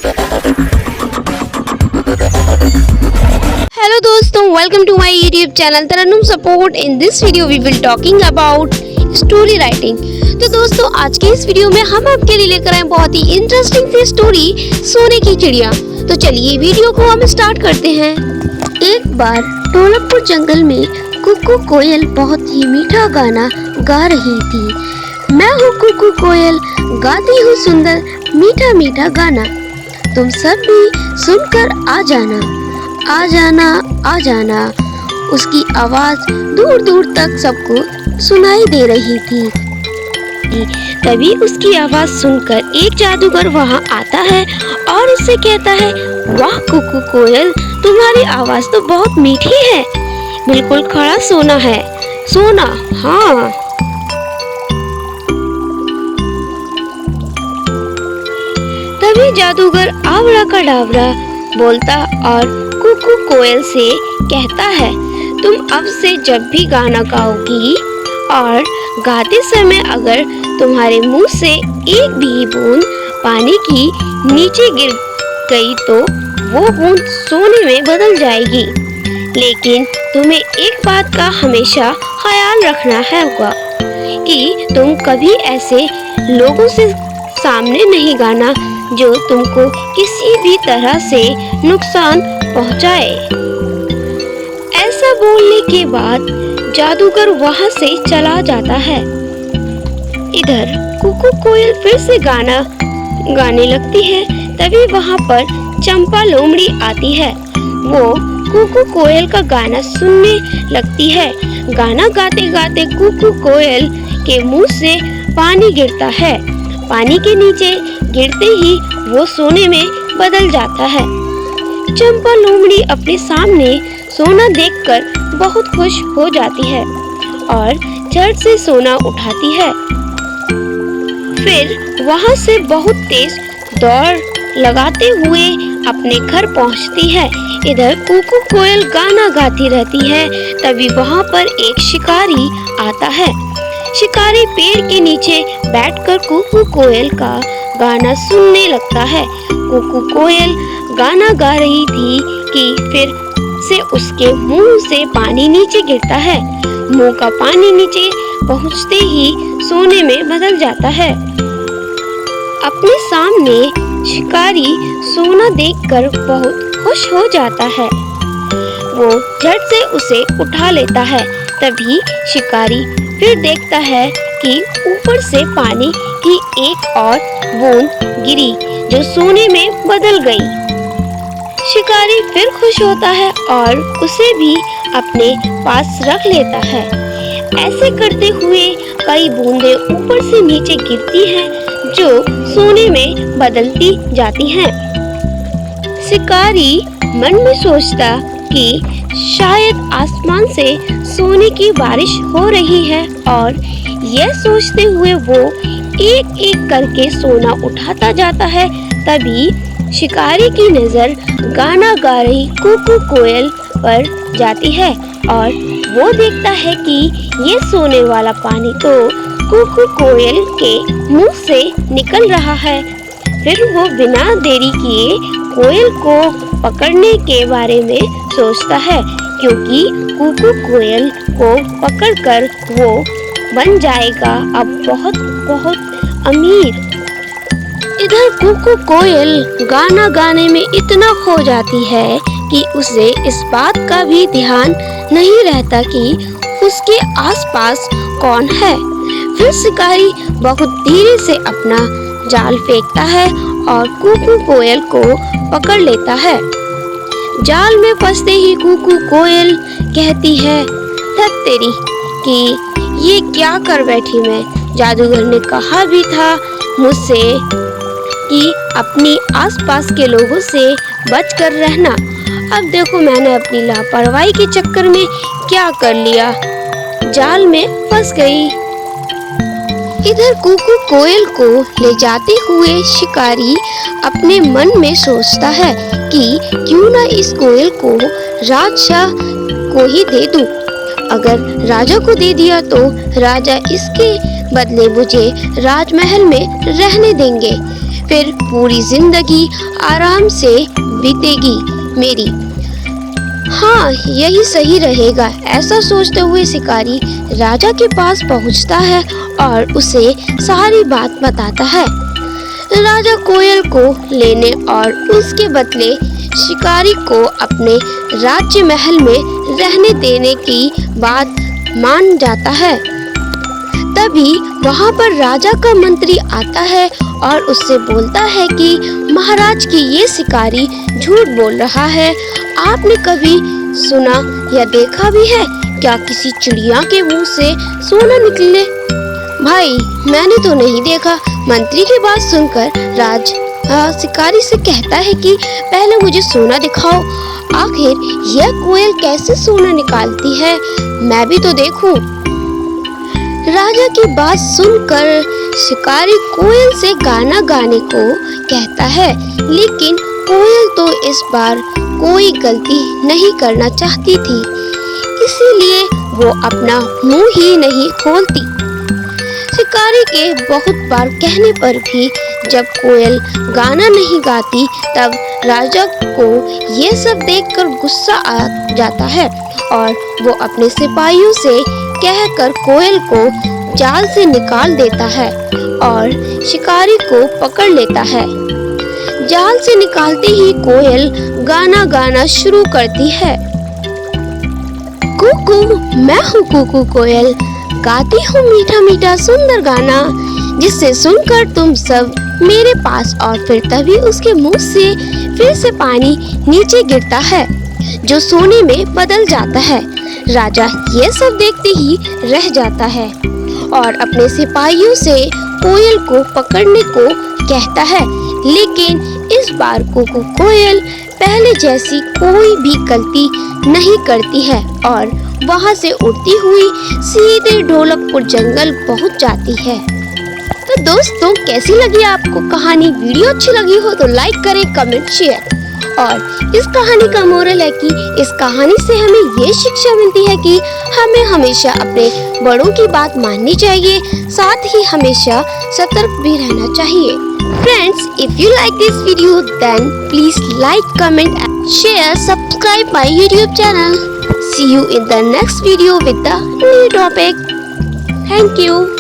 Hello दोस्तों, welcome to my YouTube channel Tarannum support. In this video we will talking about story writing। तो दोस्तों आज के इस वीडियो में हम आपके लिए लेकर आए बहुत ही इंटरेस्टिंग सी स्टोरी सोने की चिड़िया। तो चलिए वीडियो को हम स्टार्ट करते हैं। एक बार ढोलकपुर जंगल में कुकू कोयल बहुत ही मीठा गाना गा रही थी। मैं हूँ कुकू कोयल, गाती हूँ सुंदर मीठा मीठा गाना। तुम सब भी सुनकर आ जाना, आ जाना, आ जाना। उसकी आवाज दूर दूर तक सबको सुनाई दे रही थी। तभी उसकी आवाज सुनकर एक जादूगर वहां आता है और उससे कहता है, वाह कुकू कोयल, तुम्हारी आवाज तो बहुत मीठी है, बिल्कुल खड़ा सोना है। सोना, हाँ। तभी जादूगर आवड़ा का डावरा बोलता और कुकू कोयल से कहता है, तुम अब से जब भी गाना गाओगी और गाते समय अगर तुम्हारे मुंह से एक भी बूंद पानी की नीचे गिर गई तो वो बूंद सोने में बदल जाएगी। लेकिन तुम्हें एक बात का हमेशा ख्याल रखना होगा कि तुम कभी ऐसे लोगों से सामने नहीं गाना जो तुमको किसी भी तरह से नुकसान पहुंचाए। ऐसा बोलने के बाद जादूगर वहां से चला जाता है। इधर कुकू कोयल फिर से गाना गाने लगती है। तभी वहां पर चंपा लोमड़ी आती है। वो कुकू कोयल का गाना सुनने लगती है। गाना गाते गाते कुकू कोयल के मुंह से पानी गिरता है। पानी के नीचे गिरते ही वो सोने में बदल जाता है। चंपा लोमड़ी अपने सामने सोना देखकर बहुत खुश हो जाती है और झट से सोना उठाती है। फिर वहां से बहुत तेज दौड़ लगाते हुए अपने घर पहुंचती है। इधर कुकू कोयल गाना गाती रहती है। तभी वहां पर एक शिकारी आता है। शिकारी पेड़ के नीचे बैठकर कुकू कोयल का गाना सुनने लगता है। कुकू कोयल गाना गा रही थी कि फिर से उसके मुंह से पानी नीचे गिरता है। मुंह का पानी नीचे पहुंचते ही सोने में बदल जाता है। अपने सामने शिकारी सोना देखकर बहुत खुश हो जाता है। वो झट से उसे उठा लेता है। तभी शिकारी फिर देखता है कि ऊपर से पानी की एक और बूंद गिरी जो सोने में बदल गई। शिकारी फिर खुश होता है और उसे भी अपने पास रख लेता है। ऐसे करते हुए कई बूंदें ऊपर से नीचे गिरती हैं जो सोने में बदलती जाती हैं। शिकारी मन में सोचता कि शायद आसमान से सोने की बारिश हो रही है और यह सोचते हुए वो एक एक करके सोना उठाता जाता है। तभी शिकारी की नजर गाना गा रही कुकू कोयल पर जाती है और वो देखता है कि ये सोने वाला पानी तो कुकू कोयल के मुंह से निकल रहा है। फिर वो बिना देरी किए कोयल को पकड़ने के बारे में सोचता है, क्योंकि कुकू कोयल को पकड़कर वो बन जाएगा अब बहुत बहुत अमीर। इधर कुकू कोयल गाना गाने में इतना खो जाती है कि उसे इस बात का भी ध्यान नहीं रहता कि उसके आसपास कौन है। फिर शिकारी बहुत धीरे से अपना जाल फेंकता है और कुकू कोयल को पकड़ लेता है। जाल में फंसते ही कुकू कोयल कहती है, धत तेरी कि ये क्या कर बैठी मैं। जादूगर ने कहा भी था मुझसे कि अपनी आसपास के लोगों से बचकर रहना। अब देखो मैंने अपनी लापरवाही के चक्कर में क्या कर लिया, जाल में फंस गई। इधर कुकू कोयल को ले जाते हुए शिकारी अपने मन में सोचता है कि क्यों ना इस कोयल को राजशाह को ही दे दूं। अगर राजा को दे दिया तो राजा इसके बदले मुझे राजमहल में रहने देंगे। फिर पूरी जिंदगी आराम से बीतेगी मेरी। हाँ, यही सही रहेगा। ऐसा सोचते हुए शिकारी राजा के पास पहुंचता है और उसे सारी बात बताता है। राजा कोयल को लेने और उसके बदले शिकारी को अपने राज्य महल में रहने देने की बात मान जाता है। तभी वहाँ पर राजा का मंत्री आता है और उससे बोलता है कि महाराज की ये शिकारी झूठ बोल रहा है। आपने कभी सुना या देखा भी है क्या किसी चिड़िया के मुंह से सोना निकले? भाई, मैंने तो नहीं देखा। मंत्री की बात सुनकर शिकारी से कहता है कि पहले मुझे सोना दिखाओ। आखिर यह कोयल कैसे सोना निकालती है, मैं भी तो देखूं। राजा की बात सुनकर शिकारी कोयल से गाना गाने को कहता है, लेकिन कोयल तो इस बार कोई गलती नहीं करना चाहती थी, इसीलिए वो अपना मुंह ही नहीं खोलती। शिकारी के बहुत बार कहने पर भी जब कोयल गाना नहीं गाती, तब राजा को ये सब देखकर गुस्सा आ जाता है और वो अपने सिपाहियों से कहकर कोयल को जाल से निकाल देता है और शिकारी को पकड़ लेता है। जाल से निकालते ही कोयल गाना गाना शुरू करती है। कुकू, मैं हूँ कुकू कोयल, गाती हूँ मीठा मीठा सुंदर गाना, जिससे सुनकर तुम सब मेरे पास। और फिर तभी उसके मुंह से फिर से पानी नीचे गिरता है जो सोने में बदल जाता है। राजा ये सब देखते ही रह जाता है और अपने सिपाहियों से कोयल को पकड़ने को कहता है, लेकिन इस बार कुकू कोयल पहले जैसी कोई भी गलती नहीं करती है और वहां से उड़ती हुई सीधे ढोलकपुर जंगल पहुंच जाती है। तो दोस्तों, कैसी लगी आपको कहानी? वीडियो अच्छी लगी हो तो लाइक करें, कमेंट, शेयर। और इस कहानी का मोरल है कि इस कहानी से हमें ये शिक्षा मिलती है कि हमें हमेशा अपने बड़ों की बात माननी चाहिए, साथ ही हमेशा सतर्क भी रहना चाहिए। Friends, if you like this video, then please like, comment and share, subscribe my YouTube channel. See you in the next video with the new topic. Thank you.